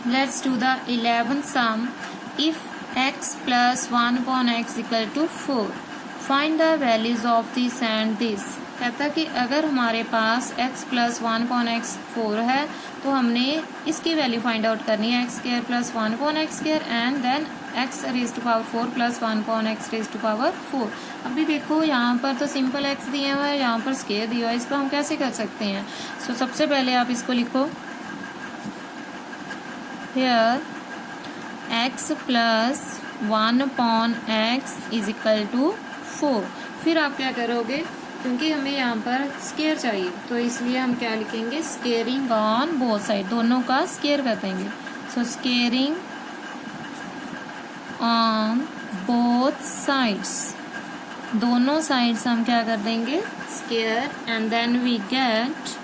Let's do the 11th sum. If x plus 1 upon x equal to 4, find the values of this and this. कहता कि अगर हमारे पास x plus 1 upon x 4 है तो हमने इसकी वैल्यू फाइंड आउट करनी है x square plus 1 upon x square and then x raised to power 4 plus 1 upon x raised to power 4. अभी देखो यहाँ पर तो सिंपल x दिया हुआ है, यहाँ पर स्केयर दिया हुआ है, इसको हम कैसे कर सकते हैं. सो सबसे पहले आप इसको लिखो here x plus 1 upon x is equal to 4. फिर आप क्या करोगे, क्योंकि हमें यहाँ पर स्केयर चाहिए तो इसलिए हम क्या लिखेंगे, स्केयरिंग ऑन बोथ साइड, दोनों का स्केयर कर देंगे. So squaring on both sides, दोनों साइड्स हम क्या कर देंगे, square, and then we get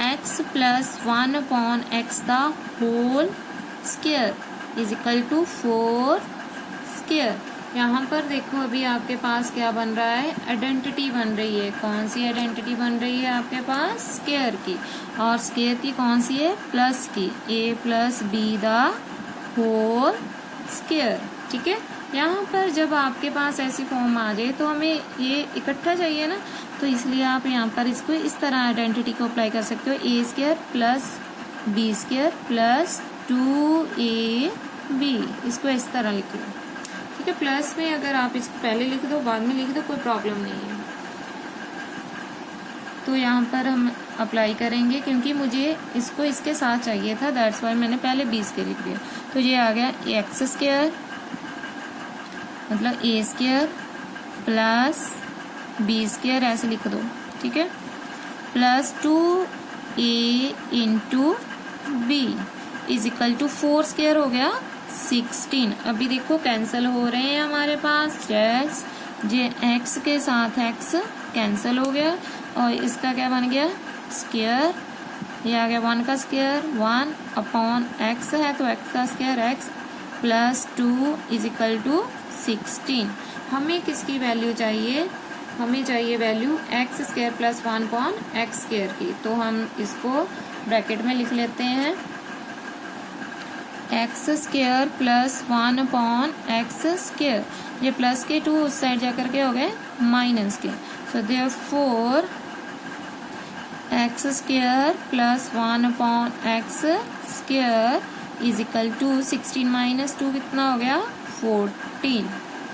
x plus 1 upon x the whole square is equal to 4 square. यहाँ पर देखो अभी आपके पास क्या बन रहा है, आइडेंटिटी बन रही है. कौन सी आइडेंटिटी बन रही है आपके पास, स्केयर की, और स्केयर की कौन सी है, प्लस की, a plus B the whole square. ठीक है, यहाँ पर जब आपके पास ऐसी फॉर्म आ जाए तो हमें ये इकट्ठा चाहिए ना, तो इसलिए आप यहाँ पर इसको इस तरह आइडेंटिटी को अप्लाई कर सकते हो, a square plus B square plus 2ab, इसको इस तरह लिख लो. ठीक है, प्लस में अगर आप इसको पहले लिख दो बाद में लिख दो कोई प्रॉब्लम नहीं है. तो यहाँ पर हम अप्लाई करेंगे क्योंकि मुझे इसको इसके साथ चाहिए था, दैट्स वाई मैंने पहले बी स्केयर लिख दिया. तो ये आ गया एक्स स्केयर मतलब a square plus B square, ऐसे लिख दो. ठीक है, plus 2a into b is equal to 4 square हो गया 16. अभी देखो कैंसिल हो रहे हैं हमारे पास, यस, ये x के साथ x कैंसिल हो गया और इसका क्या बन गया, स्केयर. ये आ गया 1 का स्केयर, 1 अपॉन x है तो x का square x plus 2 is equal to 16. हमें किसकी वैल्यू चाहिए, हमें चाहिए value x square plus 1 upon x square की. तो हम इसको ब्रैकेट में लिख लेते हैं, x square plus 1 upon x square, ये प्लस के 2 उस साइड जाकर के हो गए माइनस के. So therefore x square plus 1 upon x square is equal to 16 minus 2 कितना हो गया, 14.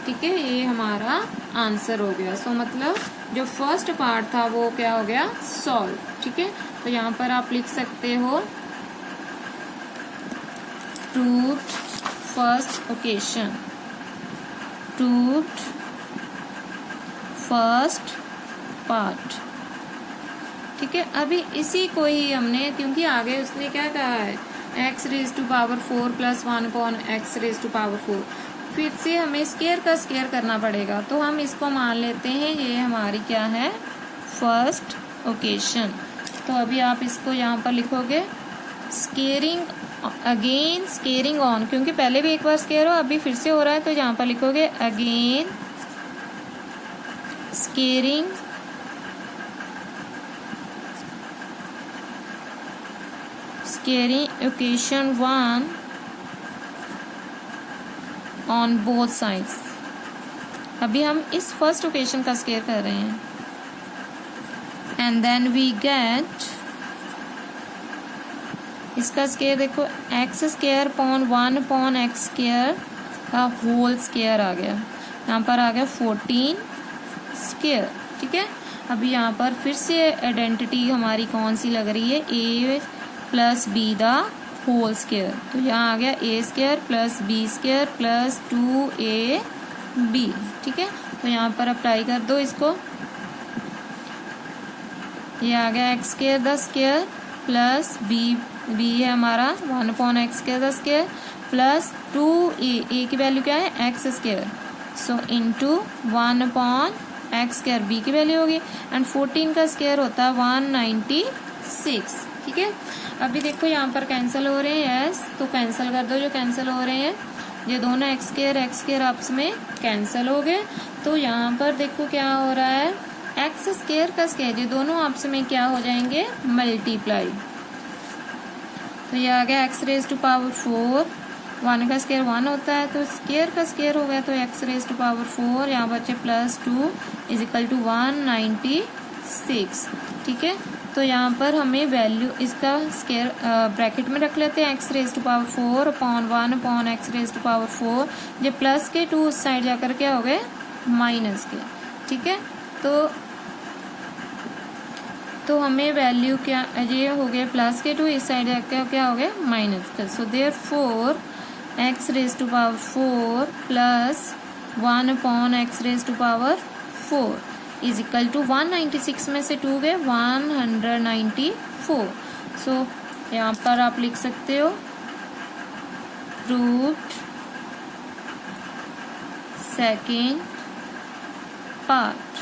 ठीक है, ये हमारा आंसर हो गया. सो मतलब जो फर्स्ट पार्ट था वो क्या हो गया, सॉल्व. ठीक है, तो यहाँ पर आप लिख सकते हो proved first occasion, proved first part. ठीक है, अभी इसी को ही हमने, क्योंकि आगे उसने क्या कहा है, x raise to power 4 plus 1 upon x raise to power 4, फिर से हमें स्केयर का स्केयर करना पड़ेगा. तो हम इसको मान लेते हैं ये हमारी क्या है, फर्स्ट ओकेशन. तो अभी आप इसको यहाँ पर लिखोगे स्केयरिंग अगेन, स्केयरिंग ऑन, क्योंकि पहले भी एक बार स्केयर हो अभी फिर से हो रहा है, तो यहाँ पर लिखोगे again squaring squaring occasion 1 on both sides. अभी हम इस फर्स्ट ओकेशन का स्केयर कर रहे हैं एंड देन वी गेट इसका स्केयर. देखो x square upon 1 upon x square का होल स्केयर आ गया, यहाँ पर आ गया 14 स्केयर. ठीक है, अभी यहाँ पर फिर से आइडेंटिटी हमारी कौन सी लग रही है, a plus B the whole square. तो यहाँ आ गया a square plus B square plus 2ab. ठीक है, तो यहाँ पर अप्लाई कर दो इसको. ये आ गया x square the square plus b है हमारा 1 upon x square the square plus 2a की वैल्यू क्या है, x square, so into 1 upon x square, b की वैल्यू होगी, एंड 14 का स्केयर होता है 196. ठीक है, अभी देखो यहाँ पर कैंसिल हो रहे हैं, यस, तो कैंसिल कर दो जो कैंसिल हो रहे हैं. ये दोनों एक्स स्केयर आपस में कैंसिल हो गए. तो यहाँ पर देखो क्या हो रहा है, एक्स स्केयर का स्केयर, ये दोनों आपस में क्या हो जाएंगे, मल्टीप्लाई. तो ये आ गया एक्स रेज टू पावर 4, 1 का स्क्वायर 1 होता है, तो स्क्वायर का स्क्वायर हो गया, तो एक्स रेज टू पावर 4, यहाँ बचे +2 इज इक्वल टू 196। ठीक है, तो यहाँ पर हमें वैल्यू इसका स्क्वायर ब्रैकेट में रख लेते हैं, x raise to power 4 upon 1 upon x raise to power 4। ये प्लस के 2 उस साइड जाकर क्या हो गए माइनस के। ठीक है, तो हमें वैल्यू क्या ये हो गया प्लस के 2, इस साइड जाकर क्या हो गया माइनस का। So therefore x raise to power 4 plus 1 upon x raise to power 4 is equal to 196 में से 2 गए 194। सो यहाँ पर आप लिख सकते हो proved second part,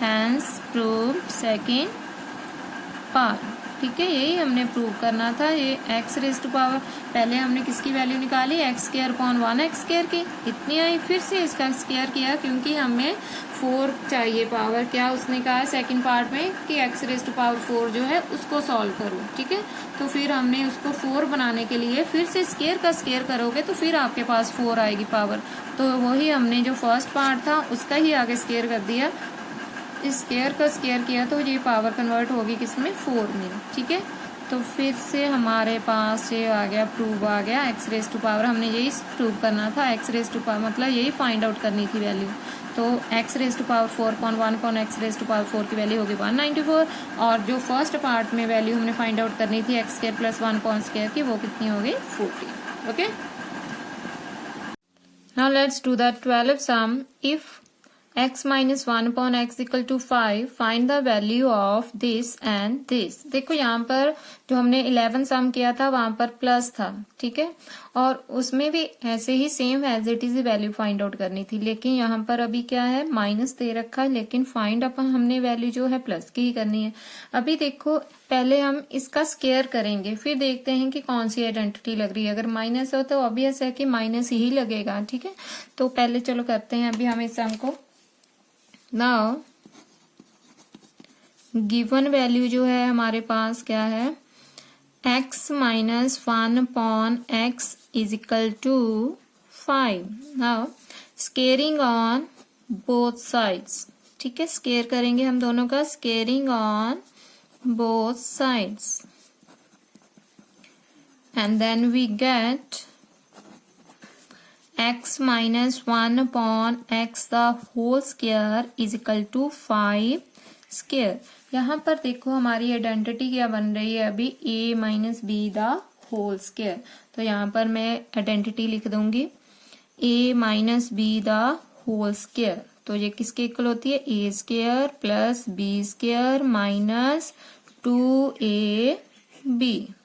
hence proved second part. ठीक है, यही हमने प्रूव करना था। ये एक्स रेज टू पावर पहले हमने किसकी वैल्यू निकाली, x square upon 1 x square की, इतनी आई, फिर से इसका स्क्वायर किया क्योंकि हमें 4 चाहिए पावर। क्या उसने कहा सेकंड पार्ट में कि एक्स रेज टू पावर 4 जो है उसको सॉल्व करो। ठीक है, तो फिर हमने उसको 4 बनाने के लिए फिर से स्क्वायर का स्क्वायर करोगे तो फिर आपके पास 4 आएगी पावर। तो वही हमने जो फर्स्ट पार्ट था उसका ही आगे स्क्वायर कर दिया, स्क्वायर का स्क्वायर किया तो ये पावर कन्वर्ट होगी किसमें 4 में। ठीक है, तो फिर से हमारे पास ये आ गया प्रूव आ गया एक्स रेज टू पावर, हमने यही प्रूव करना था, एक्स रेज टू पावर मतलब यही फाइंड आउट करनी थी वैल्यू। तो x raise to power 4/1 x raise to power 4 की वैल्यू होगी 194, और जो फर्स्ट पार्ट में वैल्यू हमने फाइंड आउट करनी थी x square plus 1 upon square की, वो कितनी हो गई 40। Okay, now let's do the 12th sum. If x minus 1 upon x equal to 5, find the value of this and this। देखो यहाँ पर जो हमने 11 सम किया था वहां पर प्लस था। ठीक है, और उसमें भी ऐसे ही same as it is value find out करनी थी, लेकिन यहाँ पर अभी क्या है माइनस दे रखा है, लेकिन फाइंड अपन हमने वैल्यू जो है प्लस की ही करनी है। अभी देखो पहले हम इसका स्क्वायर करेंगे, फिर देखते हैं कि कौन सी आइडेंटिटी लग रही है। अगर माइनस हो तो ऑब्वियस है कि माइनस ही लगेगा। ठीक है, तो पहले चलो करते हैं अभी हम इस सम को। नाउ गिवन वैल्यू जो है हमारे पास क्या है, x minus 1 upon x is equal to 5। Now squaring on both sides. ठीक है, स्केयर करेंगे हम दोनों का, squaring on both sides and then we get x minus 1 upon x the whole square is equal to 5 square। यहाँ पर देखो हमारी आइडेंटिटी क्या बन रही है अभी, a minus B the whole square. तो यहाँ पर मैं आइडेंटिटी लिख दूंगी a minus B the whole square. तो ये किसके इक्वल होती है, a square plus b square minus 2ab।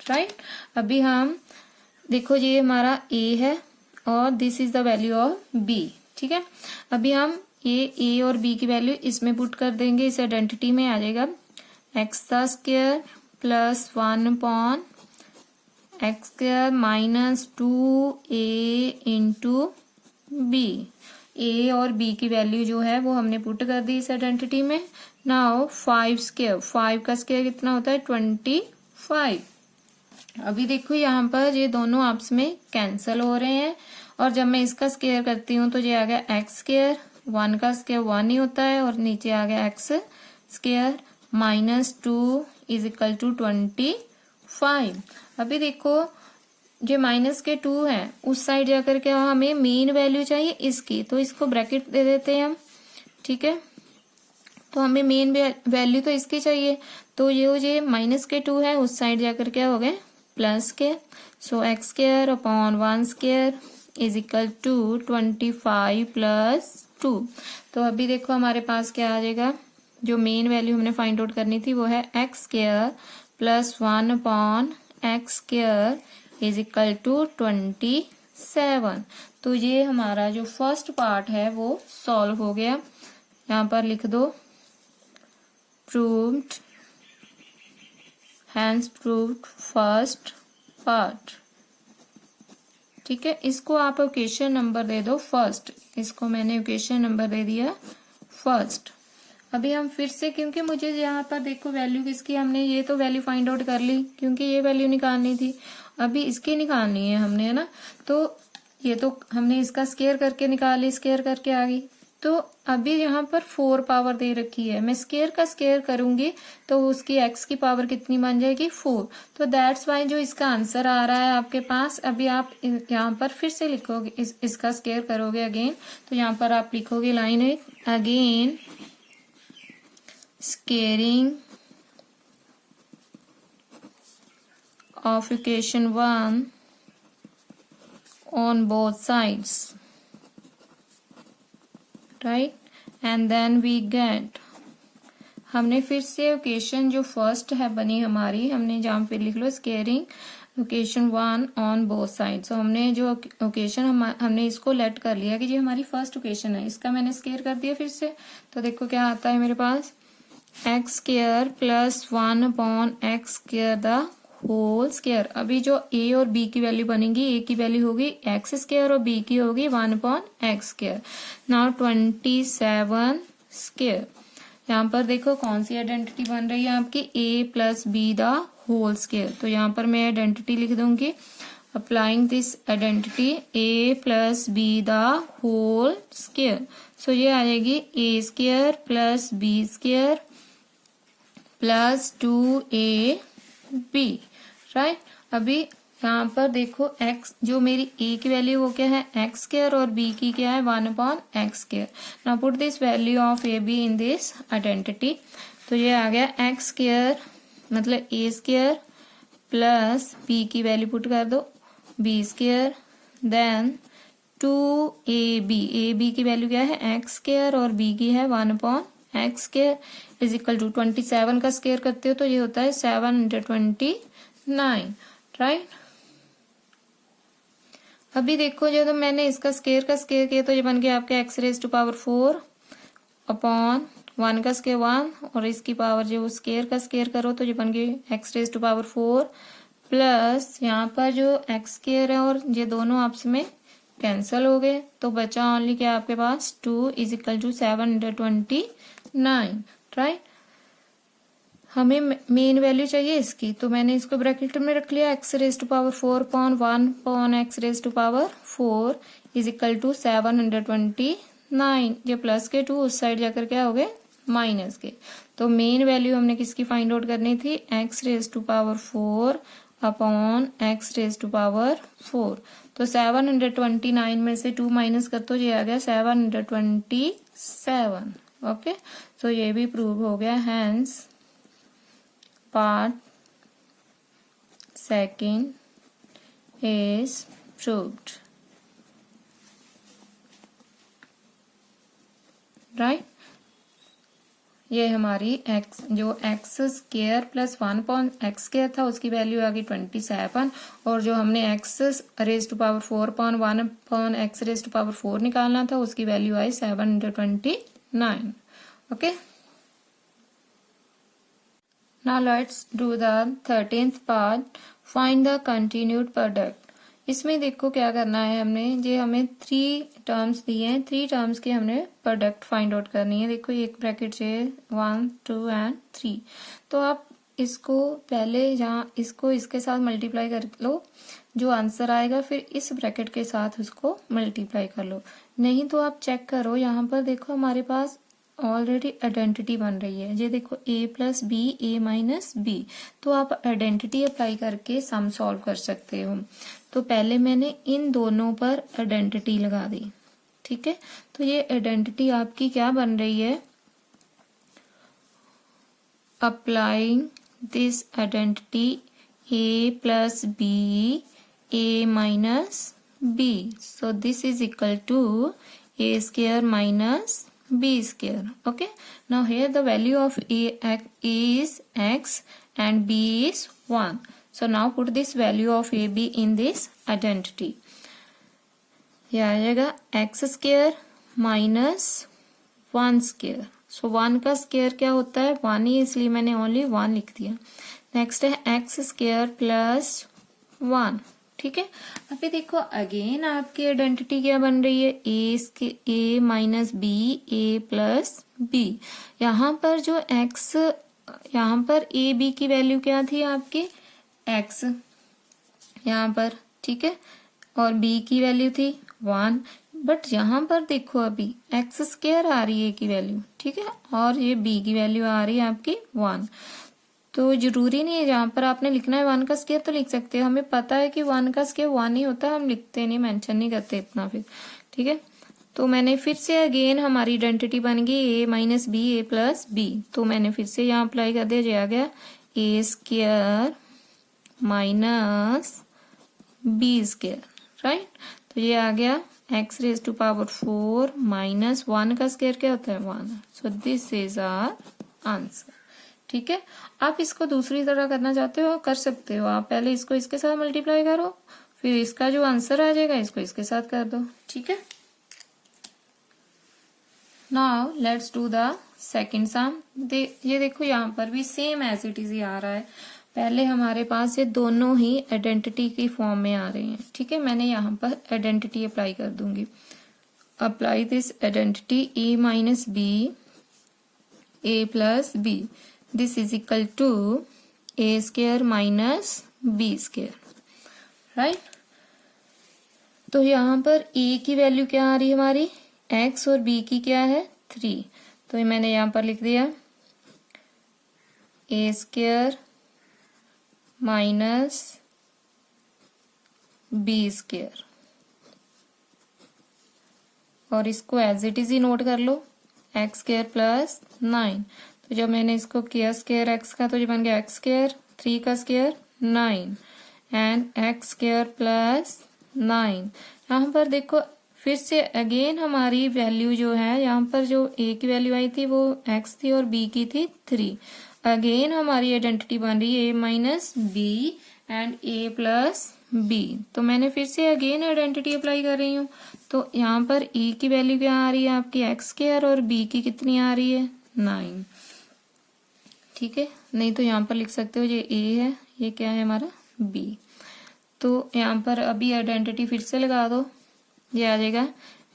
Right, अभी हम देखो ये हमारा a है और this is the value of b। ठीक है, अभी हम a और b की वैल्यू इसमें पुट कर देंगे, इस आइडेंटिटी में आ जाएगा x का square plus 1 upon x square minus 2a into B. a और b की वैल्यू जो है वो हमने पुट कर दी इस आइडेंटिटी में। नाउ 5 स्क्वायर, 5 का स्क्वायर कितना होता है 25। अभी देखो यहाँ पर ये दोनों आपस में कैंसल हो रहे हैं, और जब मैं इसका स्क्वायर करती हूँ तो ये आ गया एक्स स्क्वायर, 1 का स्क्वायर 1 ही होता है, और नीचे आ गया x square minus 2 is equal to 25। अभी देखो जो माइनस के 2 है उस साइड जाकर के हमें मेन वैल्यू चाहिए इसकी, तो इसको ब्रैकेट दे देते हैं हम। ठीक है, तो हमें मेन वैल्यू तो इसकी चाहिए, तो ये माइनस के 2 है उस साइड जाकर क्या हो गए प्लस के। So x square upon 1 square is equal to 25 plus 2। तो अभी देखो हमारे पास क्या आ जाएगा, जो मेन वैल्यू हमने फाइंड आउट करनी थी वो है x square plus 1 upon x square is equal to 27। तो ये हमारा जो फर्स्ट पार्ट है वो सॉल्व हो गया। यहाँ पर लिख दो proved, hence proved first part. ठीक है, इसको आप इक्वेशन नंबर दे दो फर्स्ट, इसको मैंने इक्वेशन नंबर दे दिया फर्स्ट। अभी हम फिर से, क्योंकि मुझे यहाँ पर देखो वैल्यू किसकी, हमने ये तो वैल्यू फाइंड आउट कर ली क्योंकि ये वैल्यू निकालनी थी, अभी इसकी निकालनी है हमने, है ना। तो ये तो हमने इसका स्क्वायर करके निकाली, स्क्वायर करके आ गई। तो अभी यहाँ पर 4 पावर दे रखी है, मैं स्क्वायर का स्क्वायर करूंगी तो उसकी x की पावर कितनी बन जाएगी 4। तो दैट्स वाई जो इसका आंसर आ रहा है आपके पास, अभी आप यहाँ पर फिर से लिखोगे, इसका स्क्वायर करोगे अगेन, तो यहाँ पर आप लिखोगे लाइन है again squaring of equation 1 on both sides, right, and then we get, हमने फिर से इक्वेशन जो फर्स्ट है बनी हमारी, हमने जहाँ पे लिख लो squaring equation 1 on both side. So हमने जो इक्वेशन हमने इसको लेट कर लिया कि ये हमारी फर्स्ट इक्वेशन है, इसका मैंने स्क्वेयर कर दिया फिर से। तो देखो क्या आता है मेरे पास, x square plus 1 upon x square the whole square. अभी जो a और b की वैल्यू बनेगी, a की वैल्यू होगी एक्स स्क्वायर और b की होगी 1 upon x square. Now 27 square. यहाँ पर देखो कौन सी आइडेंटिटी बन रही है आपकी, a plus B the whole square. तो यहाँ पर मैं आइडेंटिटी लिख दूंगी, applying this identity a plus B the whole square. So ये आ जाएगी a square plus B square plus 2ab, right. अभी यहाँ पर देखो x जो मेरी a की वैल्यू वो क्या है एक्स स्क्वायर और b की क्या है 1 upon x square. Now put this value of ab in this identity. तो ये आ गया एक्स स्क्वायर मतलब a स्क्वायर प्लस b की वैल्यू पुट कर दो b स्क्वायर, देन 2ab की वैल्यू क्या है एक्स स्क्वायर और b की है 1 upon x square is equal to 27 का स्क्वायर करते हो तो ये होता है 729, राइट। अभी देखो जब मैंने इसका स्क्वायर का स्क्वायर किया तो ये बन गया आपके x raise to power 4 upon 1 का स्क्वायर 1 और इसकी पावर जो स्क्वायर का स्क्वायर करो तो ये बन गई x raise to power 4 plus यहाँ पर जो एक्स स्क्वायर है और ये दोनों आपस में कैंसिल हो गए तो बचा ओनली क्या आपके पास 2 इज इक्वल टू 729, राइट। हमें मेन वैल्यू चाहिए इसकी, तो मैंने इसको ब्रैकेट में रख लिया x raise to power 4 upon 1 upon x raise to power 4 is equal to 729। ये प्लस के 2 उस साइड जाकर क्या हो गए माइनस के। तो मेन वैल्यू हमने किसकी फाइंड आउट करनी थी, x raise to power 4 upon x raise to power 4। तो 729 में से 2 माइनस कर तो ये आ गया 727। ओके, तो ये भी प्रूव हो गया, hence part second is proved, right. ये हमारी एक्स जो x square plus 1 upon x square था उसकी वैल्यू आ गई 27 और जो हमने x raise to power 4 upon 1 upon x raise to power 4 निकालना था उसकी वैल्यू आई 729। Okay, now let's do the 13th part, find the continued product. इसमें देखो क्या करना है, हमने ये हमें 3 टर्म्स दिए हैं, 3 टर्म्स की हमने प्रोडक्ट फाइंड आउट करनी है। देखो एक ब्रैकेट से 1 2 एंड 3। तो आप इसको पहले जहाँ इसको इसके साथ मल्टीप्लाई कर लो, जो आंसर आएगा फिर इस ब्रैकेट के साथ उसको मल्टीप्लाई कर लो। नहीं तो आप चेक करो, यहाँ पर देखो हमारे पास ऑलरेडी आइडेंटिटी बन रही है। ये देखो a plus B A minus B, तो आप आइडेंटिटी अप्लाई करके सम सॉल्व कर सकते हो। तो पहले मैंने इन दोनों पर आइडेंटिटी लगा दी, ठीक है। तो ये आइडेंटिटी आपकी क्या बन रही है, applying this identity a plus B A minus B, so this is equal to a square minus b square. Okay, now here the value of a is x and b is 1. So now put this value of ab in this identity. ये आ जाएगा x square minus 1 square. So 1 का square क्या होता है 1 ही, इसलिए मैंने only 1 लिख दिया। नेक्स्ट है x square plus 1 ठीक है। अभी देखो अगेन आपकी आइडेंटिटी क्या बन रही है, ए माइनस बी ए प्लस बी। यहाँ पर जो एक्स, यहाँ पर ए बी की वैल्यू क्या थी आपकी एक्स यहाँ पर, ठीक है, और बी की वैल्यू थी 1। बट यहाँ पर देखो अभी एक्स स्क्वायर आ रही है की वैल्यू, ठीक है, और ये बी की वैल्यू आ रही है आपकी 1। तो जरूरी नहीं है जहाँ पर आपने लिखना है 1 का स्क्वायर तो लिख सकते हो, हमें पता है कि 1 का स्क्वायर 1 ही होता है, हम लिखते नहीं, मेंशन नहीं करते इतना फिर, ठीक है। तो मैंने फिर से अगेन हमारी आइडेंटिटी बन गई ए माइनस बी ए प्लस बी। तो मैंने फिर से यहाँ अप्लाई कर दिया, जो आ गया a square minus B square, right. तो ये आ गया x raise to power 4 minus 1 का स्क्वायर क्या होता है 1। So this is our answer, ठीक है। आप इसको दूसरी तरह करना चाहते हो कर सकते हो, आप पहले इसको इसके साथ मल्टीप्लाई करो, फिर इसका जो आंसर आ जाएगा इसको इसके साथ कर दो, ठीक है। Now let's do the second sum. ये देखो यहाँ पर भी सेम एज इट इज ही आ रहा है। पहले हमारे पास ये दोनों ही आइडेंटिटी की फॉर्म में आ रहे हैं, ठीक है। मैंने यहाँ पर आइडेंटिटी अप्लाई कर दूंगी। Apply this identity A minus B A plus B, this is equal to A square minus B square, right. तो यहाँ पर ए की वैल्यू क्या आ रही है हमारी x और b की क्या है 3। तो ये मैंने यहाँ पर लिख दिया A square minus B square, और इसको एज इट इज ही नोट कर लो एक्स स्क्वायर प्लस 9। तो जब मैंने इसको किया स्क्वायर एक्स का तो ये बन गया एक्स स्क्वायर 3 का square 9 and x square plus 9। यहाँ पर देखो फिर से अगेन हमारी वैल्यू जो है यहाँ पर जो a की वैल्यू आई थी वो x थी और b की थी 3। अगेन हमारी आइडेंटिटी बन रही है a minus B and a plus B. तो मैंने फिर से अगेन आइडेंटिटी अप्लाई कर रही हूँ। तो यहाँ पर a की वैल्यू क्या आ रही है आपकी एक्स स्क्वायर और b की कितनी आ रही है 9, ठीक है। नहीं तो यहाँ पर लिख सकते हो ये a है, ये क्या है हमारा b। तो यहाँ पर अभी आइडेंटिटी फिर से लगा दो, ये आ जाएगा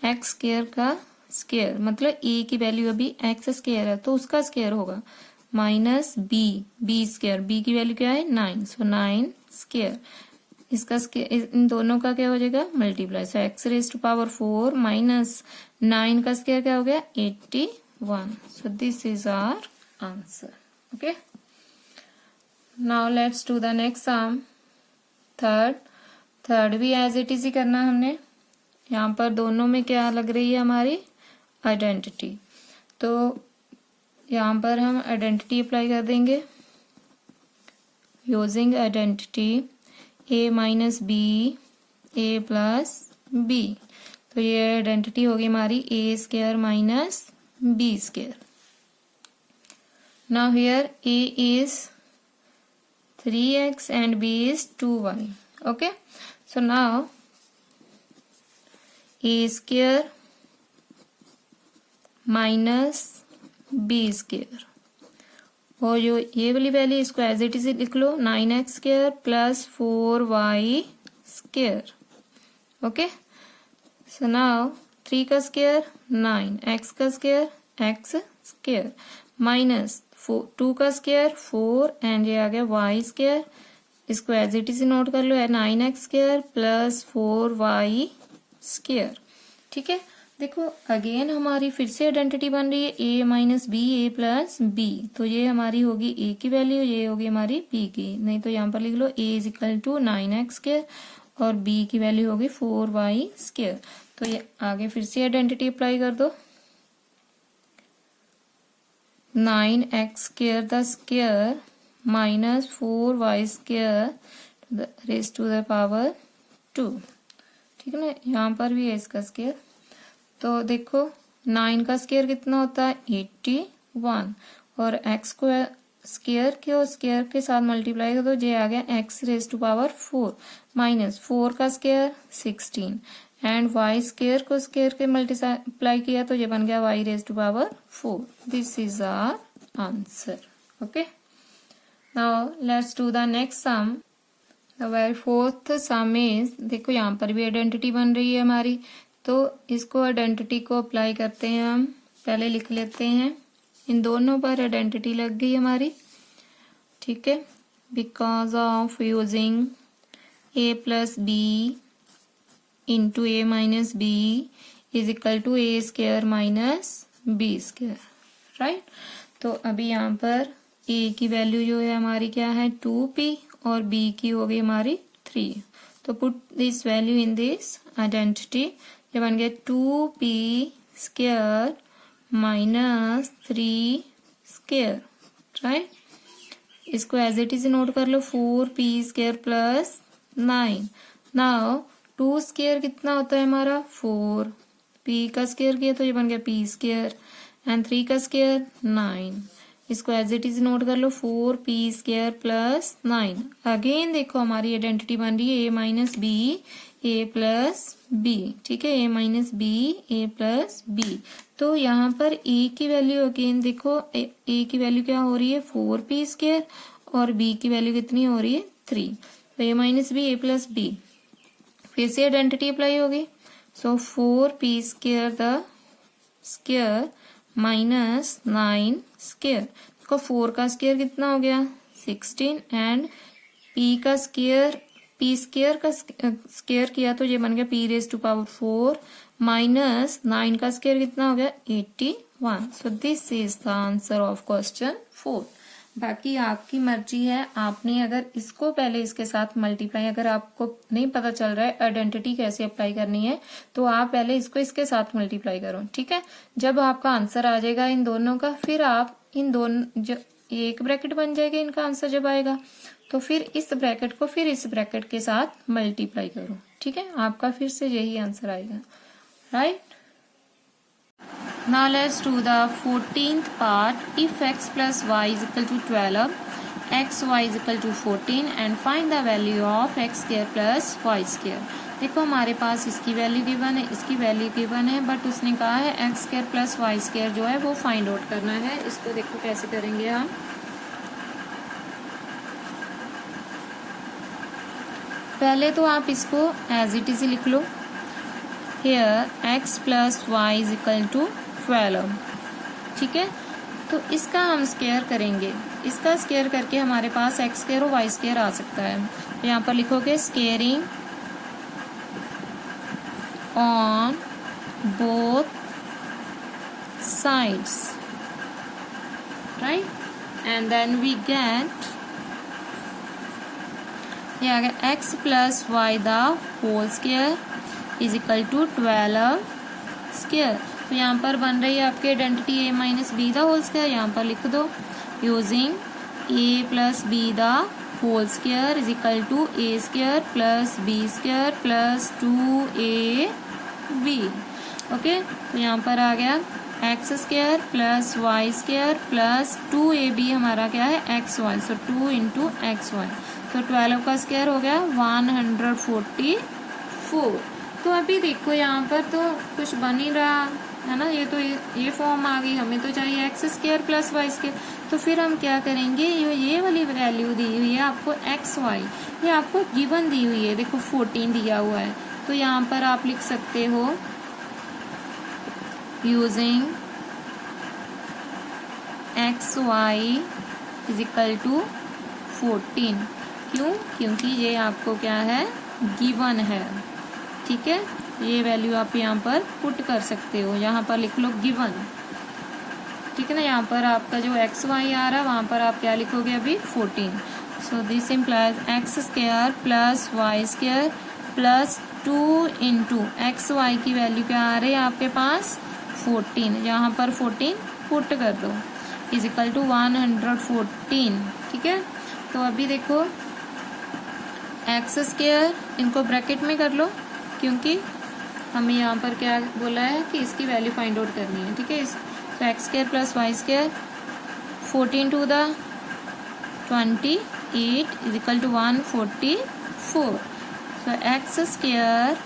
एक्स स्क्वायर का स्क्वायर, मतलब ए की वैल्यू अभी एक्स स्क्वायर है तो उसका स्क्वायर होगा माइनस बी स्क्वायर, बी की वैल्यू क्या है 9, सो 9 स्क्वायर, इसका स्क्वायर इन दोनों का क्या हो जाएगा multiply. So x raise to power 4 minus 9 का स्क्वायर क्या हो गया 81। So this is our answer, okay. Now let's do the next sum. Third भी एज इट इज ही करना हमने। यहाँ पर दोनों में क्या लग रही है हमारी आइडेंटिटी। तो यहाँ पर हम आइडेंटिटी अप्लाई कर देंगे यूजिंग आइडेंटिटी ए माइनस बी ए प्लस बी। तो ये आइडेंटिटी होगी हमारी a square minus B square. Now here a is 3x and b is 2y, okay। So now a square minus B square, और जो ये वाली वैल्यू इसको एज इट इज लिख लो 9x square plus 4y square, okay. So now 3 का square 9, x का square x square minus 2 का square 4 and ये आ गया y स्क्वायर, इसको एज इट इज नोट कर लो 9x square plus 4y square, ठीक है। देखो अगेन हमारी फिर से आइडेंटिटी बन रही है a minus B A plus B. तो ये हमारी होगी a की वैल्यू, ये होगी हमारी b की। नहीं तो यहाँ पर लिख लो a is equal to 9x square और b की वैल्यू होगी 4y स्क्वायर। तो ये आगे फिर से आइडेंटिटी अप्लाई कर दो 9x square the square minus 4y square raise to the power 2, ठीक है ना। यहाँ पर भी है इसका स्क्वायर। तो देखो 9 का स्क्वायर कितना होता है 81 और x को स्क्वायर के और स्क्वायर के साथ मल्टीप्लाई कर दो, ये आ गया x raise to power 4 minus 4 का स्क्वायर 16 एंड y स्क्वायर को स्क्वायर के मल्टीप्लाई किया तो ये बन गया y raise to power 4। This is our answer, okay. Now let's do the next sum. Very fourth sum is, देखो यहाँ पर भी आइडेंटिटी बन रही है हमारी, तो इसको आइडेंटिटी को अप्लाई करते हैं हम। पहले लिख लेते हैं, इन दोनों पर आइडेंटिटी लग गई हमारी, ठीक है। Because of using a plus B into A minus B is equal to A square minus B square, right. तो अभी यहाँ पर a की वैल्यू जो है हमारी क्या है 2p और b की हो गई हमारी 3। तो put this value in this identity, ये बन गया 2p square minus 3 square, right. इसको एज इट इज नोट कर लो, 4p square plus 9। Now 2 square कितना होता है हमारा 4, p का स्क्वायर किया तो ये बन गया p स्क्वायर एंड 3 का स्क्वायर 9। इसको एज इट इज नोट कर लो, 4p स्क्वायर प्लस 9। अगेन देखो हमारी आइडेंटिटी बन रही है a minus B A plus B, ठीक है, a minus B A plus B. तो यहाँ पर a की वैल्यू अगेन देखो, a की वैल्यू क्या हो रही है 4p स्क्वायर और b की वैल्यू कितनी हो रही है 3। तो a minus B A plus B, फिर से आइडेंटिटी अप्लाई होगी। So 4p square the square minus 9 square, तो 4 का स्क्वायर कितना हो गया 16 एंड p का स्क्वायर, p स्क्वायर का स्क्वायर किया तो ये बन गया p raise to power 4 minus 9 का स्क्वायर कितना हो गया 81। So this is the answer of question 4। बाकी आपकी मर्जी है, आपने अगर इसको पहले इसके साथ मल्टीप्लाई, अगर आपको नहीं पता चल रहा है आइडेंटिटी कैसे अप्लाई करनी है तो आप पहले इसको इसके साथ मल्टीप्लाई करो, ठीक है। जब आपका आंसर आ जाएगा इन दोनों का, फिर आप इन दोनों एक ब्रैकेट बन जाएगा इनका आंसर जब आएगा, तो फिर इस ब्रैकेट को फिर इस ब्रैकेट के साथ मल्टीप्लाई करो, ठीक है। आपका फिर से यही आंसर आएगा, right. Now let's do the 14th part. If x plus y is equal to 12, x y is equal to 14 and find the value of x square plus y square. देखो हमारे पास इसकी वैल्यू गिवन है, इसकी value given है, but उसने कहा है x square plus y square जो है वो फाइंड आउट करना है। इसको देखो कैसे करेंगे हम। पहले तो आप इसको एज इट इज लिख लो, here x plus y is equal to 12, ठीक है। तो इसका हम स्क्वायर करेंगे, इसका स्क्वायर करके हमारे पास एक्स स्क्वायर और वाई स्क्वायर आ सकता है। तो यहाँ पर लिखोगे squaring on both sides, right, and then we get ये आ गया x plus y the whole square is equal to 12 square. तो यहाँ पर बन रही है आपकी identity a minus B the whole square, यहाँ पर लिख दो using a plus B the whole square is equal to A square plus B square plus 2ab, okay. तो यहाँ पर आ गया x square plus y square plus 2ab हमारा क्या है x y, so 2 into x y. तो 12 का स्क्वायर हो गया 144। तो अभी देखो यहाँ पर तो कुछ बन ही रहा है ना, ये तो ये फॉर्म आ गई, हमें तो चाहिए x square plus y square. तो फिर हम क्या करेंगे, ये वाली वैल्यू दी हुई है आपको एक्स वाई, ये आपको गिवन दी हुई है, देखो 14 दिया हुआ है। तो यहाँ पर आप लिख सकते हो using x y is equal to 14। क्यों? क्योंकि ये आपको क्या है गिवन है, ठीक है। ये वैल्यू आप यहाँ पर पुट कर सकते हो, यहाँ पर लिख लो गिवन, ठीक है ना। यहाँ पर आपका जो एक्स वाई आ रहा है वहाँ पर आप क्या लिखोगे अभी 14। So this implies x square plus y square plus 2 into x y की वैल्यू क्या आ रही है आपके पास 14, यहाँ पर 14 पुट कर दो इज इक्वल टू 114, ठीक है। तो अभी देखो एक्स स्क्वायर इनको ब्रैकेट में कर लो, क्योंकि हमें यहाँ पर क्या बोला है कि इसकी वैल्यू फाइंड आउट करनी है, ठीक है। तो x square plus y square 14 to the 28 is equal to 144। So x square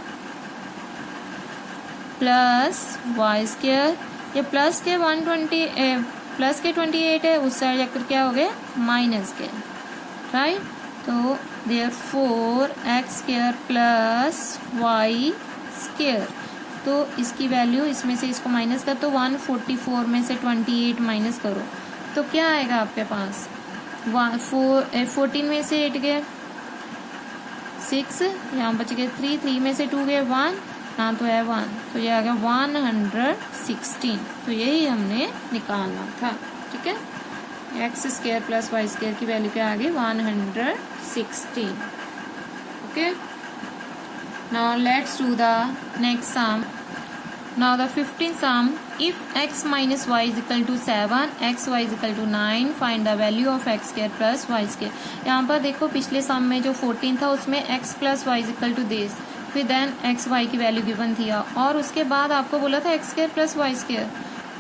plus y square, ये प्लस के 120 प्लस के 28 है, उस साइड जाकर क्या हो गया माइनस के, राइट। तो therefore x square plus y square, तो इसकी वैल्यू इसमें से इसको माइनस कर, तो 144 में से 28 माइनस करो तो क्या आएगा आपके पास, 14 में से 8 गए 6, यहाँ बच गए 3, 3 में से 2 गए 1, यहाँ तो है 1, तो ये आ गया 116। तो यही हमने निकालना था, ठीक है। X square plus y square की वैल्यू क्या आ गई 116। Okay, now let's do the next sum. Now the 15th sum, if x minus y is equal to 7, x y is equal to 9, find the value of x square plus y square। यहाँ पर देखो पिछले सम में जो 14 था उसमें x plus y is equal to this, फिर then x y की वैल्यू गिवन थी और उसके बाद आपको बोला था x square plus y square।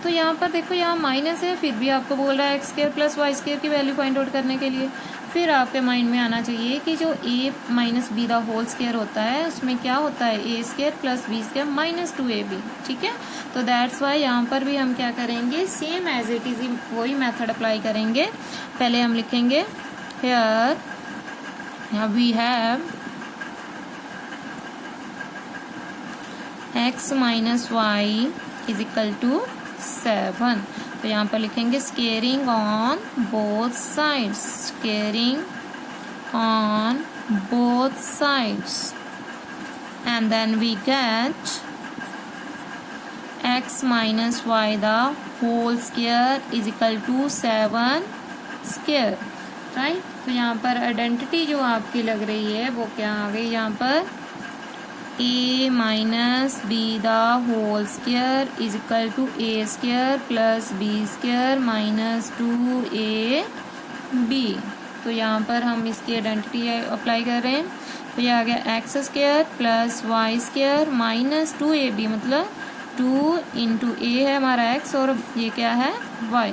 तो यहाँ पर देखो यहाँ माइनस है, फिर भी आपको बोल रहा है x square plus y square की वैल्यू फाइंड आउट करने के लिए। फिर आपके माइंड में आना चाहिए कि जो a minus B the whole square होता है उसमें क्या होता है a square plus B square minus 2ab, ठीक है। तो दैट्स वाई यहाँ पर भी हम क्या करेंगे, सेम एज इट इज वही मेथड अप्लाई करेंगे। पहले हम लिखेंगे here we have x minus y is equal to 7, तो यहाँ पर लिखेंगे squaring on both sides, squaring on both sides, and then we get x minus y the whole square is equal to 7 square, right. तो यहाँ पर identity जो आपकी लग रही है वो क्या आ गई, यहाँ पर a minus B the whole square is equal to a square plus b square minus 2ab। तो यहाँ पर हम इसकी आइडेंटिटी अप्लाई कर रहे हैं, तो ये आ गया x square plus y square minus 2ab, मतलब 2 इंटू ए है हमारा x और ये क्या है y,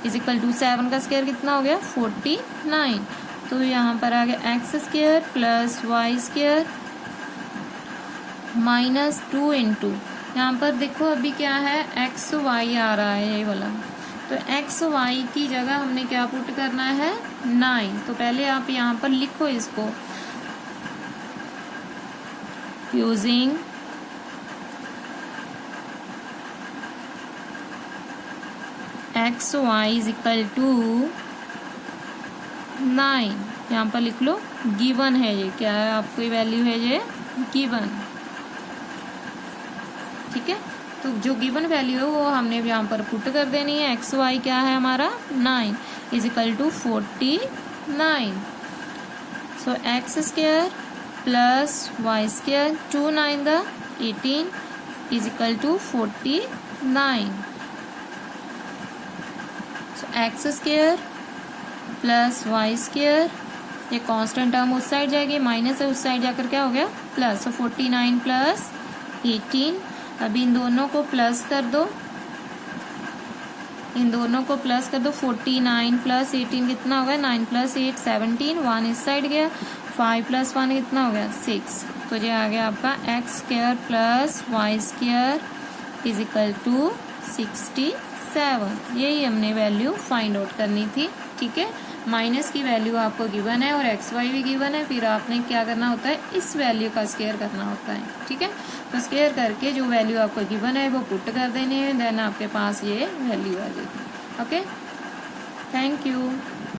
इज इक्वल टू 7 का स्क्वायर कितना हो गया 49। तो यहाँ पर आ गया x square plus y square minus 2 into, यहाँ पर देखो अभी क्या है एक्स वाई आ रहा है ये वाला, तो एक्स वाई की जगह हमने क्या पुट करना है 9। तो पहले आप यहाँ पर लिखो इसको, using x y is equal to 9, यहाँ पर लिख लो गिवन है, ये क्या है आपकी वैल्यू है ये गिवन, ठीक है। तो जो गिवन वैल्यू है वो हमने यहाँ पर पुट कर देनी है, एक्स वाई क्या है हमारा 9 is equal to 49। So x square plus y square 2 9 the 18 is equal to 49। So x square plus y square, ये कांस्टेंट टर्म उस साइड जाएगी, माइनस है उस साइड जाकर क्या हो गया प्लस, सो 49 प्लस 18। अभी इन दोनों को प्लस कर दो, इन दोनों को प्लस कर दो, 49 प्लस 18 कितना हो गया 9 प्लस 8 17, 1 इस साइड गया, 5 प्लस 1 कितना हो गया 6। तो ये आ गया आपका x square plus y square is equal to 67। यही हमने वैल्यू फाइंड आउट करनी थी, ठीक है। माइनस की वैल्यू आपको गिवन है और एक्स वाई भी गिवन है, फिर आपने क्या करना होता है इस वैल्यू का स्क्वायर करना होता है, ठीक है। तो स्क्वायर करके जो वैल्यू आपको गिवन है वो पुट कर देनी है, देन आपके पास ये वैल्यू आ जाएगी। Okay, thank you.